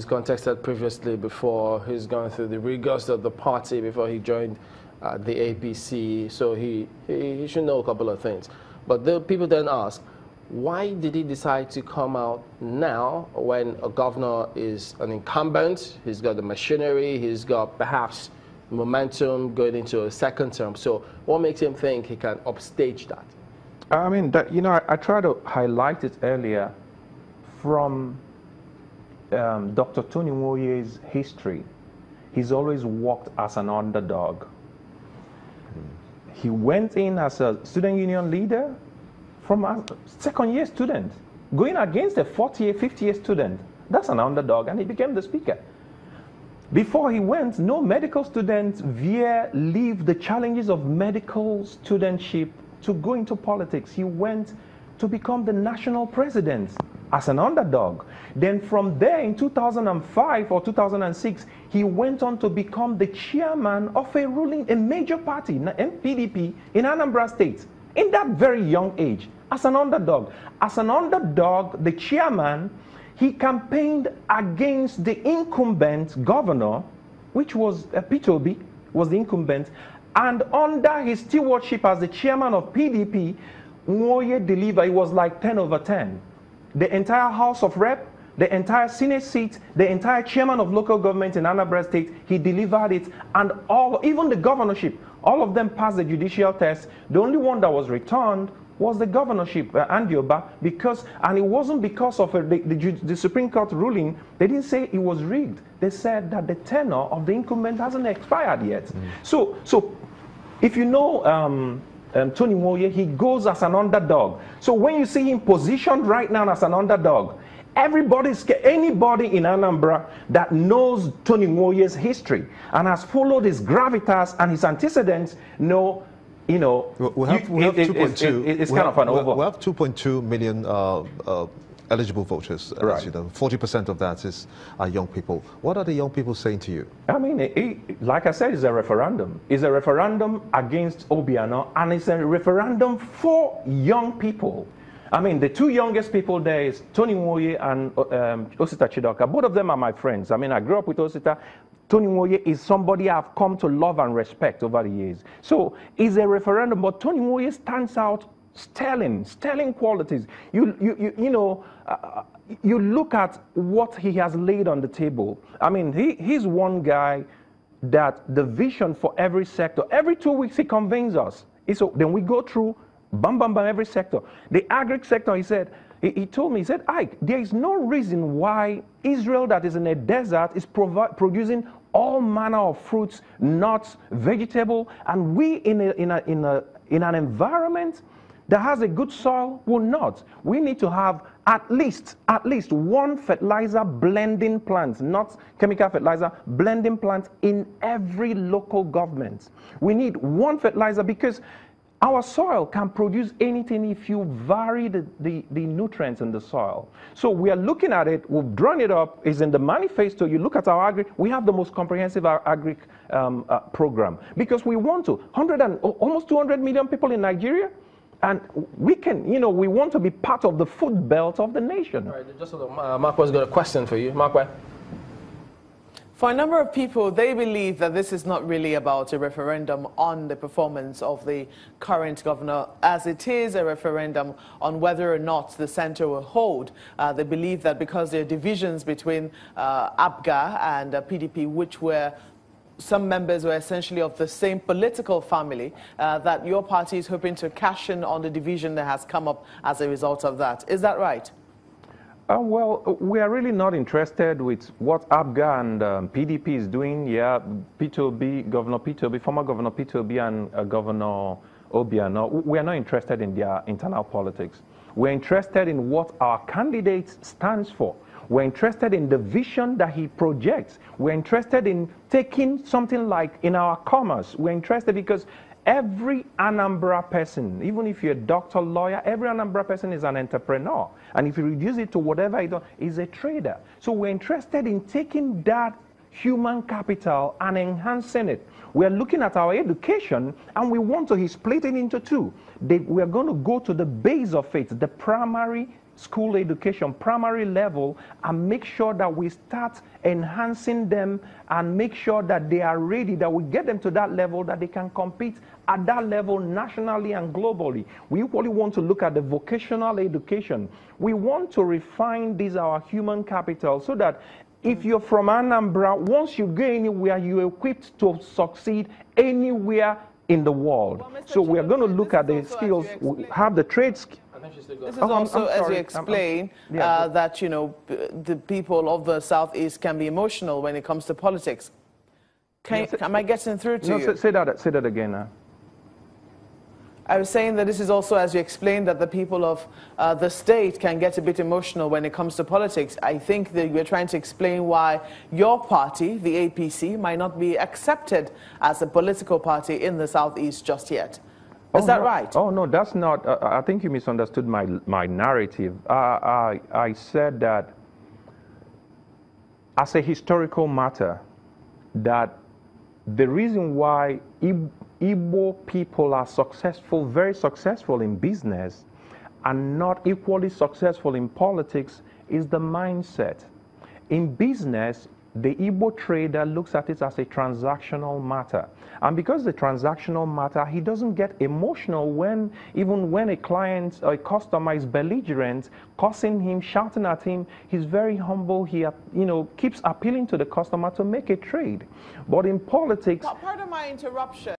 he's contested previously before. He's gone through the rigors of the party before he joined the APC. So he should know a couple of things. But the people then ask, why did he decide to come out now when a governor is an incumbent? He's got the machinery, he's got perhaps momentum going into a second term. So what makes him think he can upstage that? I mean, I tried to highlight it earlier from Dr. Tony Nwoye's history. He's always worked as an underdog. He went in as a student union leader from a second-year student, going against a 40-year, 50-year student. That's an underdog, and he became the speaker. Before he went, no medical student leave the challenges of medical studentship to go into politics. He went to become the national president as an underdog. Then from there in 2005 or 2006, he went on to become the chairman of a major party, PDP, in Anambra State, in that very young age, as an underdog. As an underdog, the chairman, he campaigned against the incumbent governor, which was Peter was the incumbent, and under his stewardship as the chairman of PDP, Nwoye delivered. It was like 10/10. The entire House of Rep, the entire Senate seat, the entire chairman of local government in Anambra State, he delivered it, and even the governorship, all of them passed the judicial test. The only one that was returned was the governorship, Andioba, and it wasn't because of the Supreme Court ruling. They didn't say it was rigged. They said that the tenure of the incumbent hasn't expired yet. So if you know Tony Nwoye, he goes as an underdog. So when you see him positioned right now as an underdog, anybody in Anambra that knows Tony Nwoye's history and has followed his gravitas and his antecedents know, we have 2.2. It's kind of an over. We have 2.2 million eligible voters. Right. 40% of that are young people. What are the young people saying to you? I mean, like I said, it's a referendum. It's a referendum against Obiano, and it's a referendum for young people. I mean, the two youngest people there is Tony Nwoye and Osita Chidolue. Both of them are my friends. I mean, I grew up with Osita. Tony Nwoye is somebody I've come to love and respect over the years. So it's a referendum, but Tony Nwoye stands out sterling qualities. You look at what he has laid on the table. I mean, he's one guy that the vision for every sector, every 2 weeks he convenes us. So then we go through bam, every sector. The agri sector, he said, he told me, he said, Ike, there is no reason why Israel that is in a desert is producing all manner of fruits, nuts, vegetable, and we in an environment that has a good soil will not. We need to have at least one fertilizer blending plant, not chemical fertilizer, blending plant in every local government. We need one fertilizer because our soil can produce anything if you vary the nutrients in the soil. So we are looking at it, we've drawn it up, it's in the manifesto. You look at our agri, we have the most comprehensive agri program because we want to, almost 200 million people in Nigeria, and we can, we want to be part of the food belt of the nation. All right, just Markwa's got a question for you. Markwa. For a number of people, they believe that this is not really about a referendum on the performance of the current governor, as it is a referendum on whether or not the center will hold. They believe that because there are divisions between APGA and PDP, which were some members were essentially of the same political family, that your party is hoping to cash in on the division that has come up as a result of that. Is that right? Well, we are really not interested with what APGA and PDP is doing. Yeah, Governor Peter Obi, former Governor Peter Obi and Governor Obiano, we are not interested in their internal politics. We're interested in what our candidate stands for. We're interested in the vision that he projects. We're interested in taking something like in our commerce. We're interested because every Anambra person, even if you're a doctor, lawyer, every Anambra person is an entrepreneur. And if you reduce it to whatever he does, he's a trader. So we're interested in taking that human capital and enhancing it. We're looking at our education and we want to split it into two. We are going to go to the base of it, the primary school education, primary level, and make sure that we start enhancing them and make sure that they are ready, that we get them to that level that they can compete at that level nationally and globally. We equally want to look at the vocational education. We want to refine this, our human capital, so that if you're from Anambra, once you go anywhere, you're equipped to succeed anywhere in the world. Well, so we are going to look at the skills, have the trades. This is also, as you explain, that, you know, the people of the Southeast can be emotional when it comes to politics. Am I getting through to you? Say that again. I was saying that this is also, as you explained, that the people of the state can get a bit emotional when it comes to politics. I think that we're trying to explain why your party, the APC, might not be accepted as a political party in the Southeast just yet. Is that right? Oh, no, that's not. I think you misunderstood my narrative. I said that as a historical matter, that the reason why Igbo people are successful, very successful in business, and not equally successful in politics is the mindset. In business, the Igbo trader looks at it as a transactional matter. And because the transactional matter, he doesn't get emotional even when a client or a customer is belligerent, cussing him, shouting at him. He's very humble. He, keeps appealing to the customer to make a trade. But in politics... Pardon my interruption.